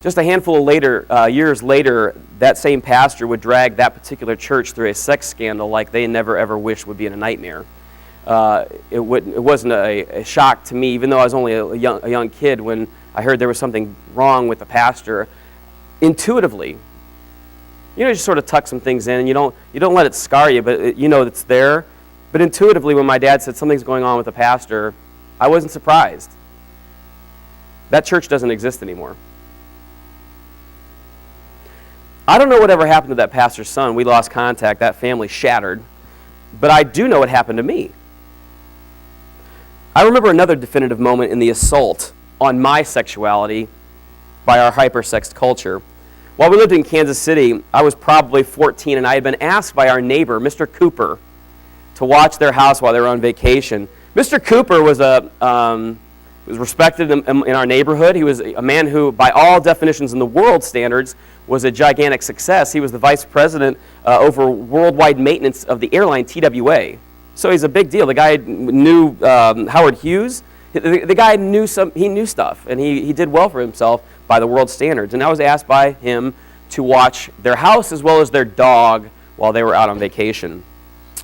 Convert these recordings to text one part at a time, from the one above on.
Just a handful of years later, that same pastor would drag that particular church through a sex scandal like they never ever wished would be in a nightmare. It wasn't a shock to me, even though I was only a young kid when I heard there was something wrong with the pastor. Intuitively, you just sort of tuck some things in, and you don't let it scar you, but you know it's there. But intuitively, when my dad said something's going on with the pastor, I wasn't surprised. That church doesn't exist anymore. I don't know whatever happened to that pastor's son. We lost contact. That family shattered. But I do know what happened to me. I remember another definitive moment in the assault on my sexuality by our hypersexed culture. While we lived in Kansas City, I was probably 14, and I had been asked by our neighbor, Mr. Cooper, to watch their house while they were on vacation. Mr. Cooper was respected in our neighborhood. He was a man who, by all definitions in the world standards, was a gigantic success. He was the vice president over worldwide maintenance of the airline TWA. So he's a big deal. The guy knew Howard Hughes. The guy knew stuff, and he did well for himself by the world standards. And I was asked by him to watch their house as well as their dog while they were out on vacation.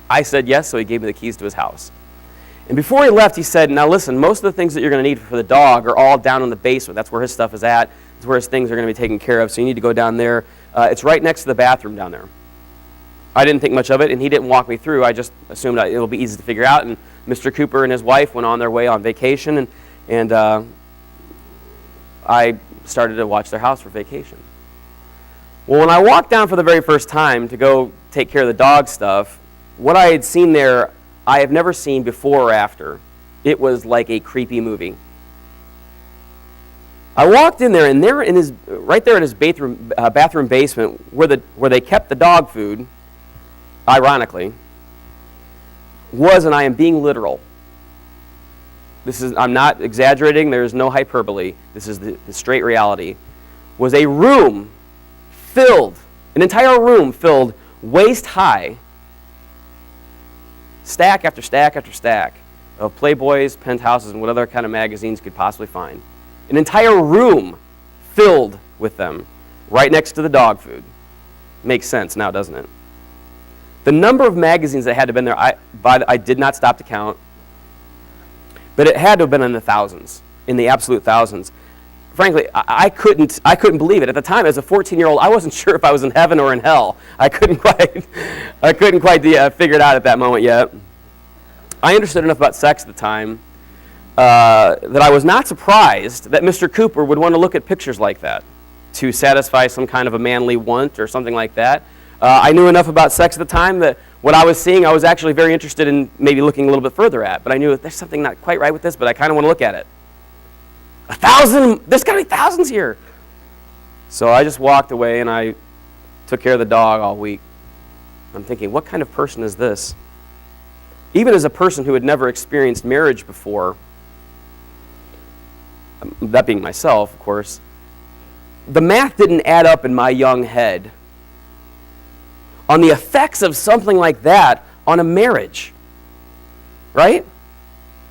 I said yes, so he gave me the keys to his house. And before he left, he said, now listen, most of the things that you're going to need for the dog are all down in the basement. That's where his stuff is at. It's where his things are going to be taken care of, so you need to go down there. It's right next to the bathroom down there. I didn't think much of it, and he didn't walk me through. I just assumed it'll be easy to figure out. And Mr. Cooper and his wife went on their way on vacation, and I started to watch their house for vacation. Well, when I walked down for the very first time to go take care of the dog stuff, what I had seen there, I have never seen before or after. It was like a creepy movie. I walked in there, and there right there in his bathroom basement, where they kept the dog food, ironically, was, and I am being literal. I'm not exaggerating. There is no hyperbole. This is the straight reality. Was a room filled, an entire room filled, waist high, stack after stack after stack of Playboys, Penthouses, and what other kind of magazines you could possibly find. An entire room filled with them, right next to the dog food. Makes sense now, doesn't it? The number of magazines that had to have been there, I did not stop to count, but it had to have been in the thousands, in the absolute thousands. Frankly, I couldn't believe it. At the time, as a 14-year-old, I wasn't sure if I was in heaven or in hell. I couldn't quite figure it out at that moment yet. I understood enough about sex at the time that I was not surprised that Mr. Cooper would want to look at pictures like that to satisfy some kind of a manly want or something like that. I knew enough about sex at the time that what I was seeing, I was actually very interested in maybe looking a little bit further at. But I knew that there's something not quite right with this, but I kind of want to look at it. 1,000? There's got to be thousands here. So I just walked away, and I took care of the dog all week. I'm thinking, what kind of person is this? Even as a person who had never experienced marriage before, that being myself, of course, the math didn't add up in my young head on the effects of something like that on a marriage, right?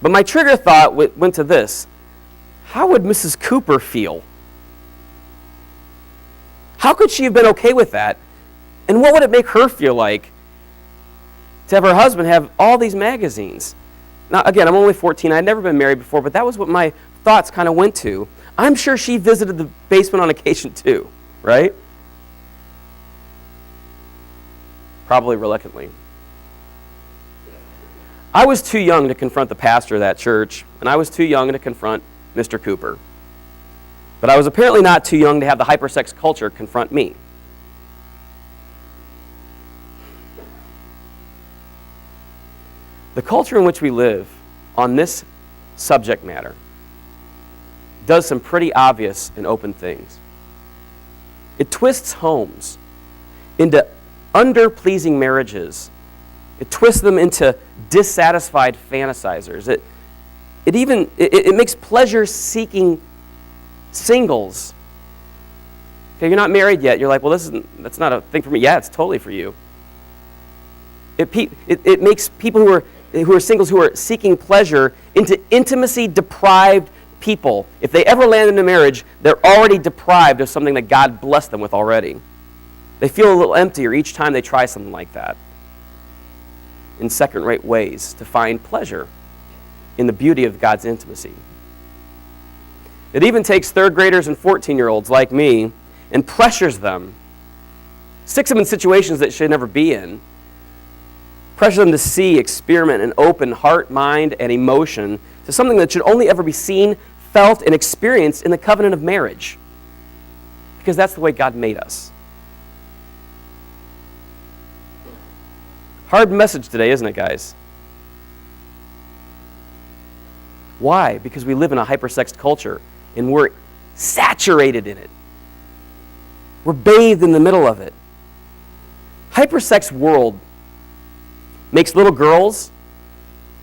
But my trigger thought went to this. How would Mrs. Cooper feel? How could she have been okay with that? And what would it make her feel like to have her husband have all these magazines? Now, again, I'm only 14. I'd never been married before, but that was what my thoughts kind of went to. I'm sure she visited the basement on occasion too, right? Probably reluctantly. I was too young to confront the pastor of that church, and I was too young to confront Mr. Cooper. But I was apparently not too young to have the hypersex culture confront me. The culture in which we live on this subject matter does some pretty obvious and open things. It twists homes into under-pleasing marriages. It twists them into dissatisfied fantasizers. It makes pleasure-seeking singles. Okay, you're not married yet. You're like, well, that's not a thing for me. Yeah, it's totally for you. It makes people who are singles, who are seeking pleasure, into intimacy-deprived people, if they ever land in a marriage, they're already deprived of something that God blessed them with already. They feel a little emptier each time they try something like that in second-rate ways to find pleasure in the beauty of God's intimacy. It even takes third graders and 14-year-olds like me and pressures them, sticks them in situations that should never be in, pressure them to see, experiment, and open heart, mind, and emotion to something that should only ever be seen, felt, and experienced in the covenant of marriage. Because that's the way God made us. Hard message today, isn't it, guys? Why? Because we live in a hypersexed culture, and we're saturated in it. We're bathed in the middle of it. Hypersexed world makes little girls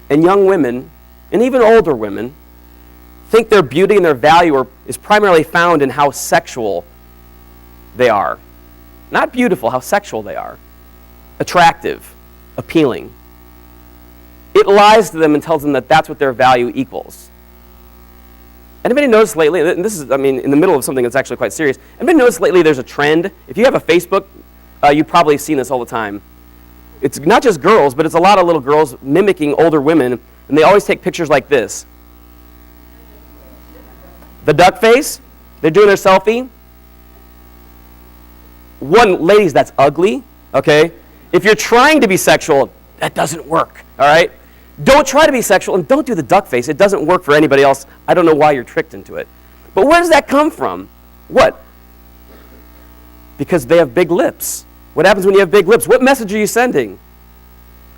and young women, and even older women, think their beauty and their value is primarily found in how sexual they are. Not beautiful, how sexual they are. Attractive, appealing. It lies to them and tells them that that's what their value equals. Anybody notice lately, and this is, in the middle of something that's actually quite serious, anybody notice lately there's a trend? If you have a Facebook, you've probably seen this all the time. It's not just girls, but it's a lot of little girls mimicking older women, and they always take pictures like this. The duck face, they're doing their selfie. Ladies, that's ugly, okay? If you're trying to be sexual, that doesn't work, all right? Don't try to be sexual, and don't do the duck face. It doesn't work for anybody else. I don't know why you're tricked into it. But where does that come from? What? Because they have big lips. What happens when you have big lips? What message are you sending?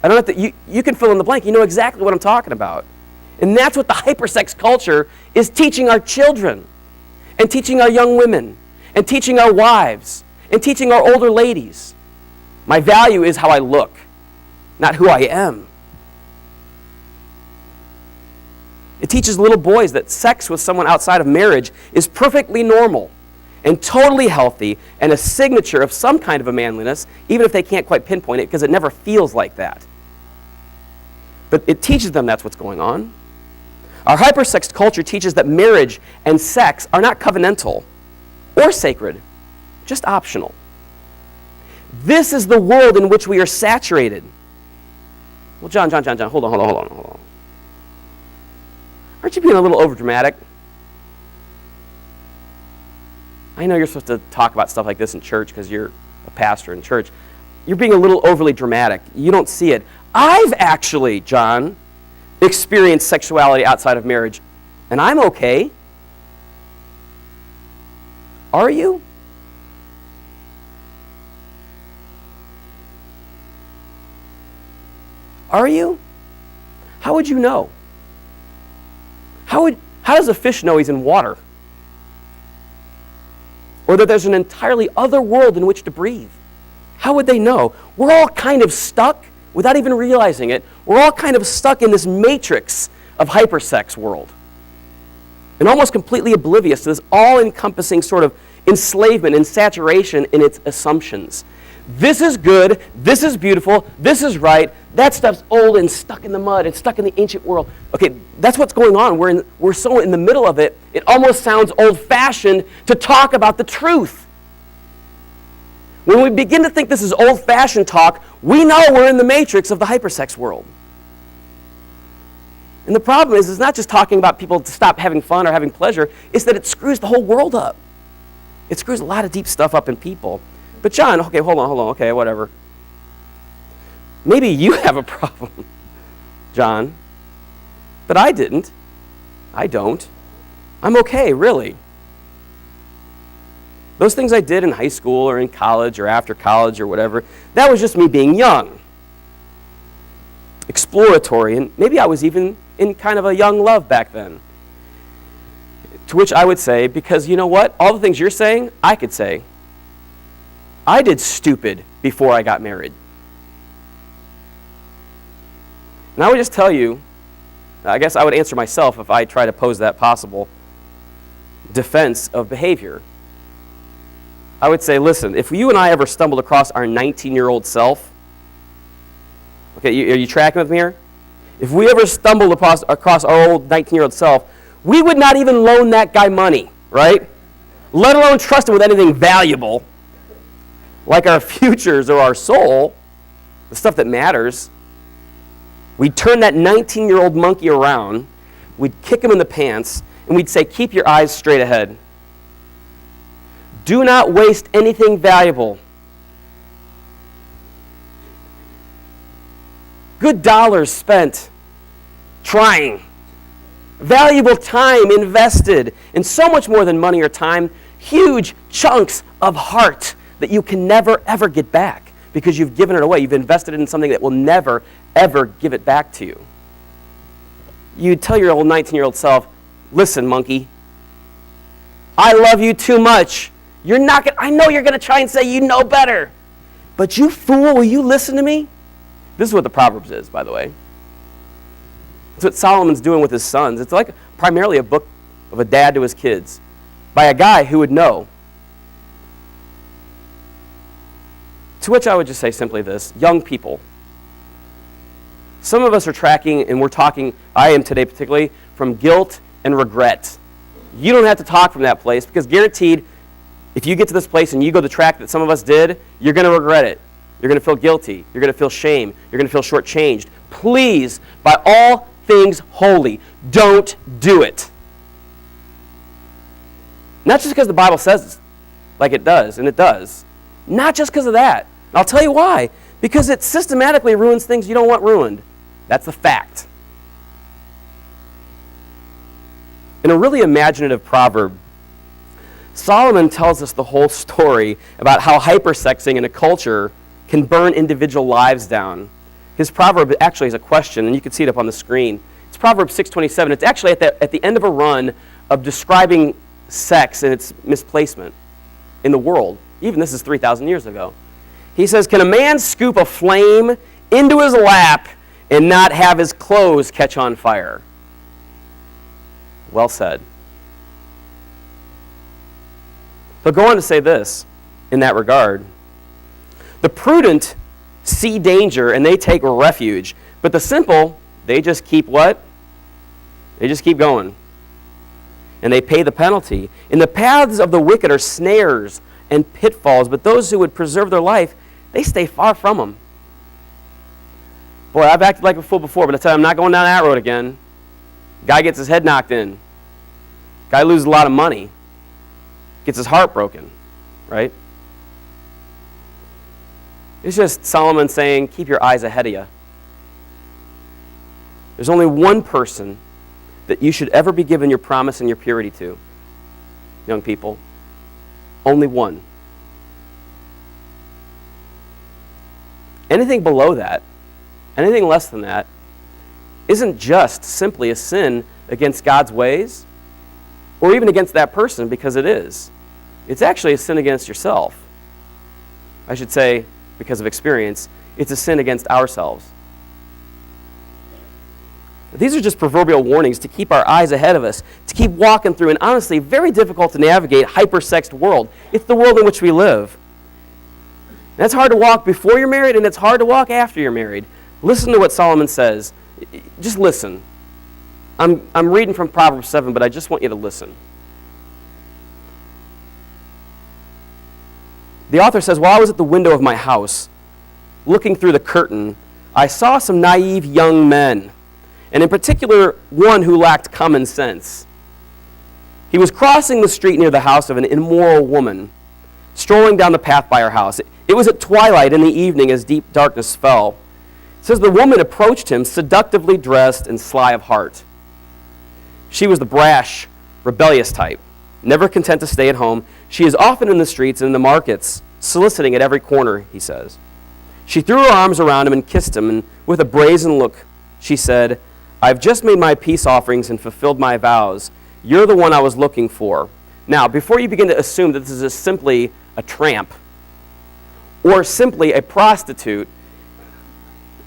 I don't have to, you can fill in the blank. You know exactly what I'm talking about. And that's what the hypersex culture is teaching our children, and teaching our young women, and teaching our wives, and teaching our older ladies. My value is how I look, not who I am. It teaches little boys that sex with someone outside of marriage is perfectly normal and totally healthy and a signature of some kind of a manliness, even if they can't quite pinpoint it because it never feels like that. But it teaches them that's what's going on. Our hypersexed culture teaches that marriage and sex are not covenantal or sacred, just optional. This is the world in which we are saturated. Well, John, hold on. Aren't you being a little overdramatic? I know you're supposed to talk about stuff like this in church because you're a pastor in church. You're being a little overly dramatic. You don't see it. I've actually, John, experienced sexuality outside of marriage, and I'm okay. Are you? Are you? How would you know? How does a fish know he's in water? Or that there's an entirely other world in which to breathe? How would they know? We're all kind of stuck, without even realizing it, we're all kind of stuck in this matrix of hypersex world. And almost completely oblivious to this all-encompassing sort of enslavement and saturation in its assumptions. This is good, this is beautiful, this is right, that stuff's old and stuck in the mud, it's stuck in the ancient world. Okay, that's what's going on. We're so in the middle of it, it almost sounds old-fashioned to talk about the truth. When we begin to think this is old-fashioned talk, we know we're in the matrix of the hypersex world. And the problem is, it's not just talking about people to stop having fun or having pleasure, it's that it screws the whole world up. It screws a lot of deep stuff up in people. But John, okay, hold on, okay, whatever. Maybe you have a problem, John, but I didn't. I don't. I'm okay, really. Those things I did in high school or in college or after college or whatever, that was just me being young, exploratory, and maybe I was even in kind of a young love back then. To which I would say, because you know what? All the things you're saying, I could say. I did stupid before I got married. And I would just tell you, I guess I would answer myself if I try to pose that possible defense of behavior. I would say, listen, if you and I ever stumbled across our 19-year-old self, okay, are you tracking with me here? If we ever stumbled across our old 19-year-old self, we would not even loan that guy money, right? Let alone trust him with anything valuable, like our futures or our soul, the stuff that matters. We'd turn that 19-year-old monkey around, we'd kick him in the pants, and we'd say, keep your eyes straight ahead. Do not waste anything valuable. Good dollars spent trying. Valuable time invested in so much more than money or time. Huge chunks of heart that you can never, ever get back because you've given it away. You've invested it in something that will never, ever give it back to you. You tell your old 19-year-old self, listen, monkey, I love you too much. You're not gonna, I know you're going to try and say you know better. But you fool, will you listen to me? This is what the Proverbs is, by the way. It's what Solomon's doing with his sons. It's like primarily a book of a dad to his kids by a guy who would know. To which I would just say simply this, young people. Some of us are tracking, and we're talking, I am today particularly, from guilt and regret. You don't have to talk from that place because guaranteed, if you get to this place and you go the track that some of us did, you're going to regret it. You're going to feel guilty. You're going to feel shame. You're going to feel shortchanged. Please, by all things holy, don't do it. Not just because the Bible says like it does, and it does. Not just because of that. I'll tell you why. Because it systematically ruins things you don't want ruined. That's the fact. In a really imaginative proverb, Solomon tells us the whole story about how hypersexing in a culture can burn individual lives down. His proverb actually is a question, and you can see it up on the screen. It's Proverbs 6:27. It's actually at the end of a run of describing sex and its misplacement in the world. Even this is 3,000 years ago. He says, can a man scoop a flame into his lap and not have his clothes catch on fire? Well said. But go on to say this in that regard. The prudent see danger and they take refuge, but the simple, they just keep what? They just keep going. And they pay the penalty. In the paths of the wicked are snares and pitfalls, but those who would preserve their life, they stay far from them. Boy, I've acted like a fool before, but I tell you, I'm not going down that road again. Guy gets his head knocked in. Guy loses a lot of money. Gets his heart broken, right? It's just Solomon saying, keep your eyes ahead of you. There's only one person that you should ever be given your promise and your purity to, young people. Only one. Anything below that, anything less than that, isn't just simply a sin against God's ways or even against that person, because it is. It's actually a sin against yourself. I should say, because of experience, it's a sin against ourselves. These are just proverbial warnings to keep our eyes ahead of us, to keep walking through an honestly very difficult to navigate hypersexed world. It's the world in which we live. And it's hard to walk before you're married, and it's hard to walk after you're married. Listen to what Solomon says. Just listen. I'm reading from Proverbs 7, but I just want you to listen. The author says, while I was at the window of my house, looking through the curtain, I saw some naive young men, and in particular, one who lacked common sense. He was crossing the street near the house of an immoral woman, strolling down the path by her house. It was at twilight in the evening as deep darkness fell. It says the woman approached him, seductively dressed and sly of heart. She was the brash, rebellious type, never content to stay at home. She is often in the streets and in the markets, soliciting at every corner, he says. She threw her arms around him and kissed him, and with a brazen look, she said, I've just made my peace offerings and fulfilled my vows. You're the one I was looking for. Now, before you begin to assume that this is just simply a tramp or simply a prostitute,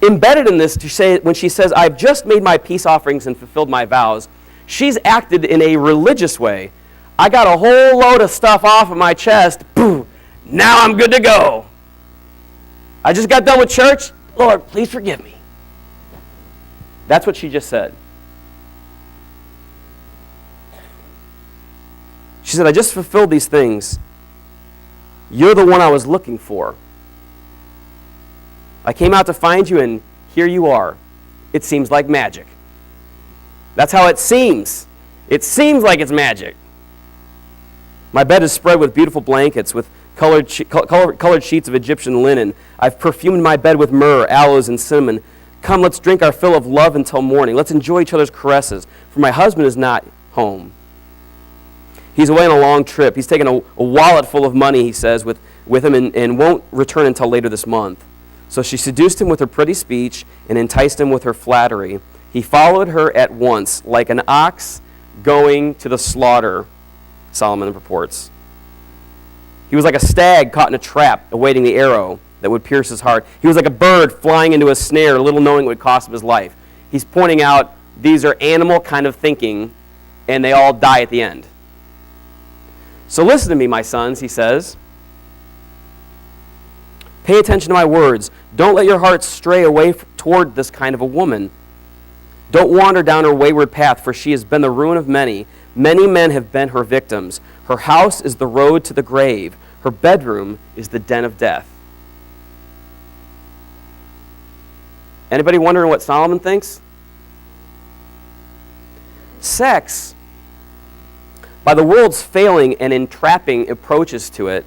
embedded in this, to say, when she says, I've just made my peace offerings and fulfilled my vows, she's acted in a religious way. I got a whole load of stuff off of my chest. Boom, now I'm good to go. I just got done with church. Lord, please forgive me. That's what she just said. She said, I just fulfilled these things. You're the one I was looking for. I came out to find you, and here you are. It seems like magic. That's how it seems. It seems like it's magic. My bed is spread with beautiful blankets, with colored sheets of Egyptian linen. I've perfumed my bed with myrrh, aloes, and cinnamon. Come, let's drink our fill of love until morning. Let's enjoy each other's caresses, for my husband is not home. He's away on a long trip. He's taken a wallet full of money, he says, with him and won't return until later this month. So she seduced him with her pretty speech and enticed him with her flattery. He followed her at once, like an ox going to the slaughter, Solomon reports. He was like a stag caught in a trap, awaiting the arrow that would pierce his heart. He was like a bird flying into a snare, little knowing it would cost him his life. He's pointing out these are animal kind of thinking, and they all die at the end. So listen to me, my sons, he says. Pay attention to my words. Don't let your hearts stray away toward this kind of a woman. Don't wander down her wayward path, for she has been the ruin of many. Many men have been her victims. Her house is the road to the grave. Her bedroom is the den of death. Anybody wondering what Solomon thinks? Sex, by the world's failing and entrapping approaches to it,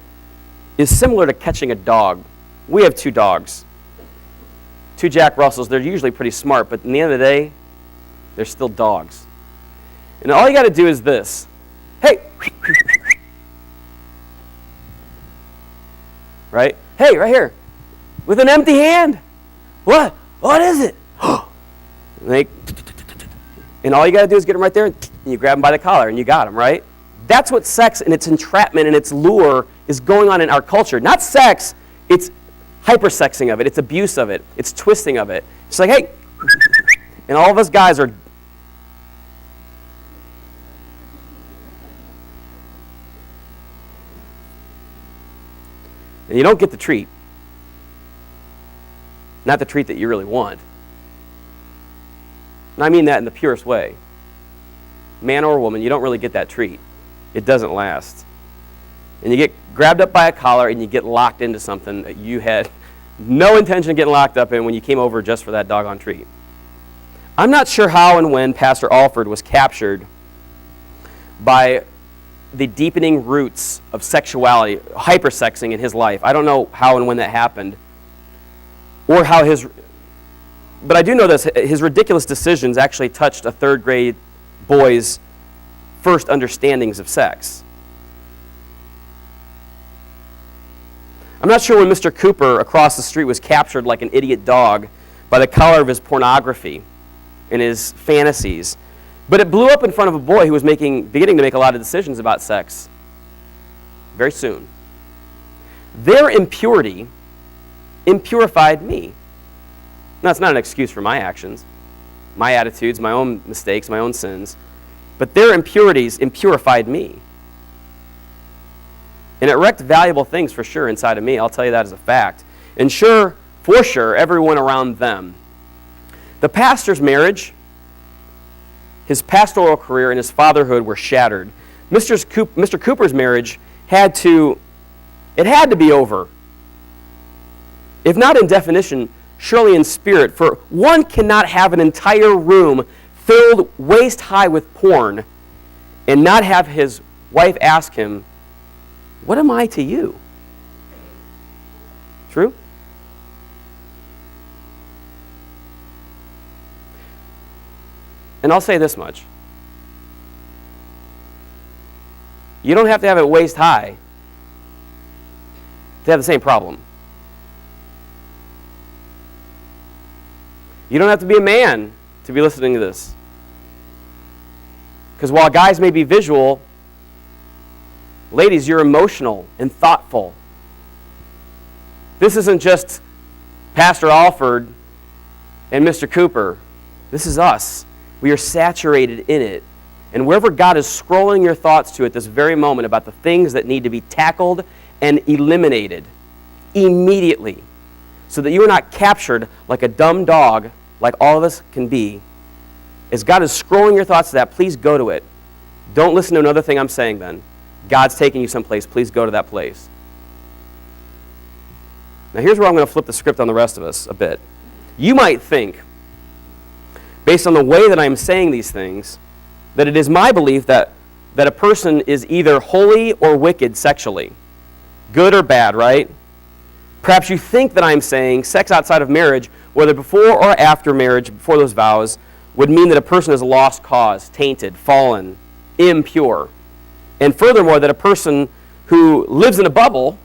is similar to catching a dog. We have 2 dogs. 2 Jack Russells. They're usually pretty smart, but in the end of the day, they're still dogs. And all you got to do is this. Hey! Right? Hey, right here. With an empty hand. What? What is it? And all you got to do is get them right there, and you grab them by the collar, and you got them, right? That's what sex and its entrapment and its lure is going on in our culture. Not sex, it's hypersexing of it, it's abuse of it, it's twisting of it. It's like, hey, and all of us guys are, and you don't get the treat. Not the treat that you really want. And I mean that in the purest way. Man or woman, you don't really get that treat. It doesn't last. And you get grabbed up by a collar and you get locked into something that you had no intention of getting locked up in when you came over just for that doggone treat. I'm not sure how and when Pastor Alford was captured by the deepening roots of sexuality, hypersexing in his life. I don't know how and when that happened, or how but I do know this, his ridiculous decisions actually touched a 3rd grade boy's first understandings of sex. I'm not sure when Mr. Cooper across the street was captured like an idiot dog by the collar of his pornography and his fantasies, but it blew up in front of a boy who was beginning to make a lot of decisions about sex very soon. Their impurity impurified me. Now, it's not an excuse for my actions, my attitudes, my own mistakes, my own sins, but their impurities impurified me. And it wrecked valuable things for sure inside of me. I'll tell you that as a fact. And for sure, everyone around them. The pastor's marriage, his pastoral career, and his fatherhood were shattered. Mr. Cooper's marriage had to be over. If not in definition, surely in spirit. For one cannot have an entire room filled waist high with porn and not have his wife ask him, "What am I to you?" True? And I'll say this much. You don't have to have it waist high to have the same problem. You don't have to be a man to be listening to this. Because while guys may be visual, ladies, you're emotional and thoughtful. This isn't just Pastor Alford and Mr. Cooper. This is us. We are saturated in it. And wherever God is scrolling your thoughts to at this very moment about the things that need to be tackled and eliminated immediately, so that you are not captured like a dumb dog, like all of us can be, as God is scrolling your thoughts to that, please go to it. Don't listen to another thing I'm saying then. God's taking you someplace. Please go to that place. Now here's where I'm going to flip the script on the rest of us a bit. You might think, based on the way that I'm saying these things, that it is my belief that a person is either holy or wicked sexually. Good or bad, right? Perhaps you think that I'm saying sex outside of marriage, whether before or after marriage, before those vows, would mean that a person is a lost cause, tainted, fallen, impure. And furthermore, that a person who lives in a bubble,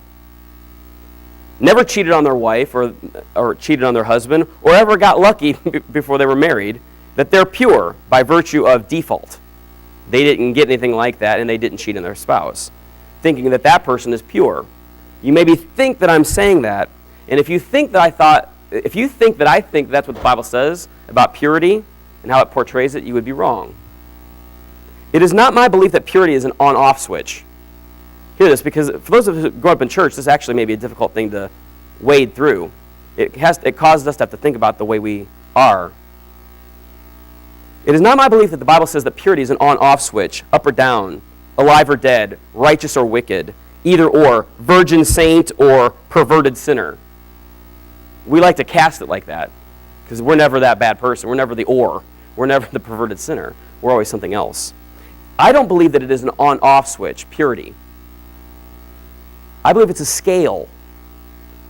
never cheated on their wife or cheated on their husband, or ever got lucky before they were married, that they're pure by virtue of default. They didn't get anything like that, and they didn't cheat on their spouse, thinking that that person is pure. You maybe think that I'm saying that, and if you think that I think that's what the Bible says about purity and how it portrays it, you would be wrong. It is not my belief that purity is an on-off switch. Hear this, because for those of us who grow up in church, this actually may be a difficult thing to wade through. It causes us to have to think about the way we are. It is not my belief that the Bible says that purity is an on-off switch, up or down, alive or dead, righteous or wicked, either or, virgin saint or perverted sinner. We like to cast it like that because we're never that bad person. We're never the or. We're never the perverted sinner. We're always something else. I don't believe that it is an on-off switch, purity. I believe it's a scale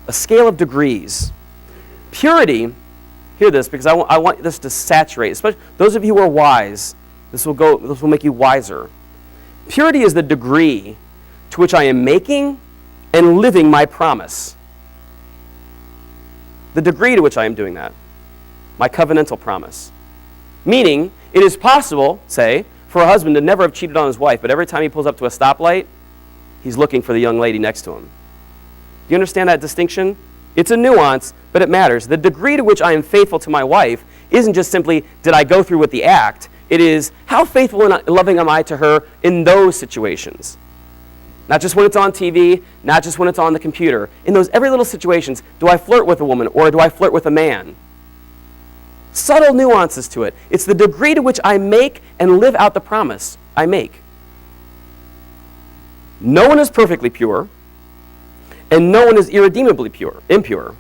of degrees. Purity, hear this because I want this to saturate, especially those of you who are wise, this will make you wiser. Purity is the degree to which I am making and living my promise. The degree to which I am doing that. My covenantal promise. Meaning, it is possible, say, for a husband to never have cheated on his wife, but every time he pulls up to a stoplight, he's looking for the young lady next to him. Do you understand that distinction? It's a nuance, but it matters. The degree to which I am faithful to my wife isn't just simply, did I go through with the act? It is, how faithful and loving am I to her in those situations? Not just when it's on TV, not just when it's on the computer. In those every little situations, do I flirt with a woman or do I flirt with a man? Subtle nuances to it. It's the degree to which I make and live out the promise I make. No one is perfectly pure, and no one is irredeemably impure.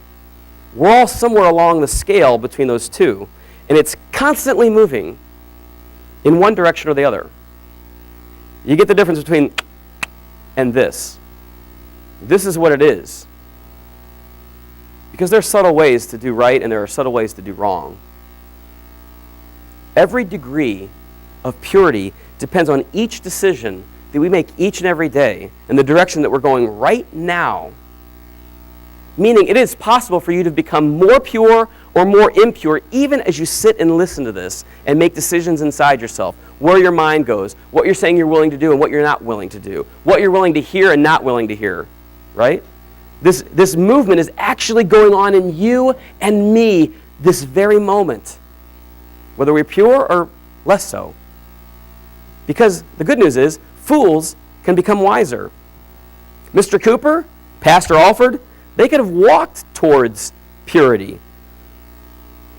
We're all somewhere along the scale between those two, and it's constantly moving in one direction or the other. You get the difference between and this. This is what it is. Because there are subtle ways to do right and there are subtle ways to do wrong. Every degree of purity depends on each decision that we make each and every day in the direction that we're going right now. Meaning it is possible for you to become more pure or more impure even as you sit and listen to this and make decisions inside yourself, where your mind goes, what you're saying you're willing to do and what you're not willing to do, what you're willing to hear and not willing to hear, right? This movement is actually going on in you and me this very moment, whether we're pure or less so. Because the good news is, fools can become wiser. Mr. Cooper, Pastor Alford, they could have walked towards purity.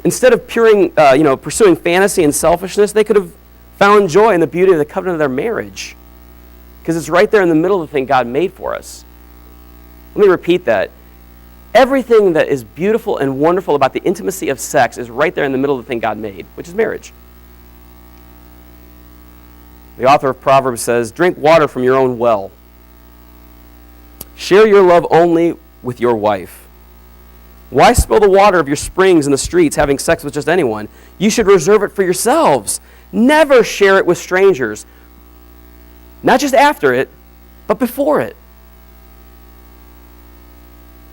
Instead of pursuing fantasy and selfishness, they could have found joy in the beauty of the covenant of their marriage. Because it's right there in the middle of the thing God made for us. Let me repeat that. Everything that is beautiful and wonderful about the intimacy of sex is right there in the middle of the thing God made, which is marriage. The author of Proverbs says, drink water from your own well. Share your love only with your wife. Why spill the water of your springs in the streets, having sex with just anyone? You should reserve it for yourselves. Never share it with strangers. Not just after it, but before it.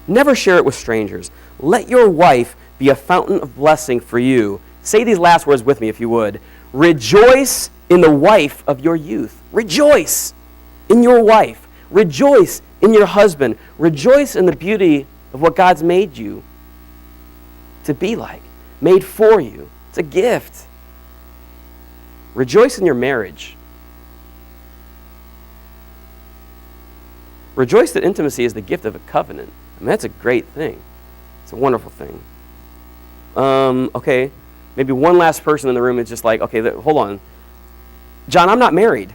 Never share it with strangers. Let your wife be a fountain of blessing for you. Say these last words with me if you would. Rejoice in the wife of your youth. Rejoice in your wife. Rejoice in your husband. Rejoice in the beauty of what God's made you to be like, made for you. It's a gift. Rejoice in your marriage. Rejoice that intimacy is the gift of a covenant. I mean, that's a great thing. It's a wonderful thing. Okay, maybe one last person in the room is just like, okay, hold on. John, I'm not married.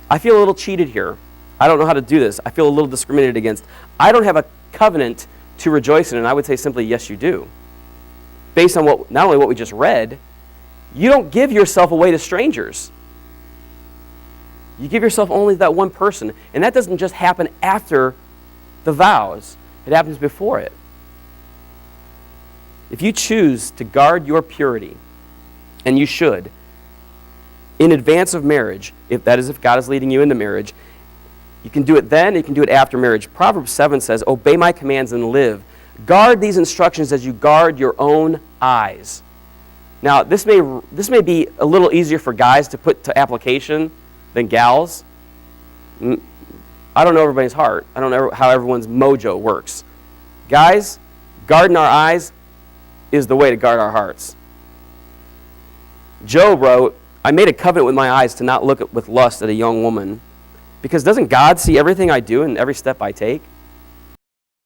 I feel a little cheated here. I don't know how to do this. I feel a little discriminated against. I don't have a covenant to rejoice in. And I would say simply, yes, you do. Based on not only what we just read, you don't give yourself away to strangers. You give yourself only to that one person. And that doesn't just happen after the vows. It happens before it. If you choose to guard your purity, and you should, in advance of marriage, if God is leading you into marriage, you can do it then, you can do it after marriage. Proverbs 7 says, obey my commands and live. Guard these instructions as you guard your own eyes. Now, this may be a little easier for guys to put to application than gals. I don't know everybody's heart. I don't know how everyone's mojo works. Guys, guarding our eyes is the way to guard our hearts. Job wrote, I made a covenant with my eyes to not look with lust at a young woman. Because doesn't God see everything I do and every step I take?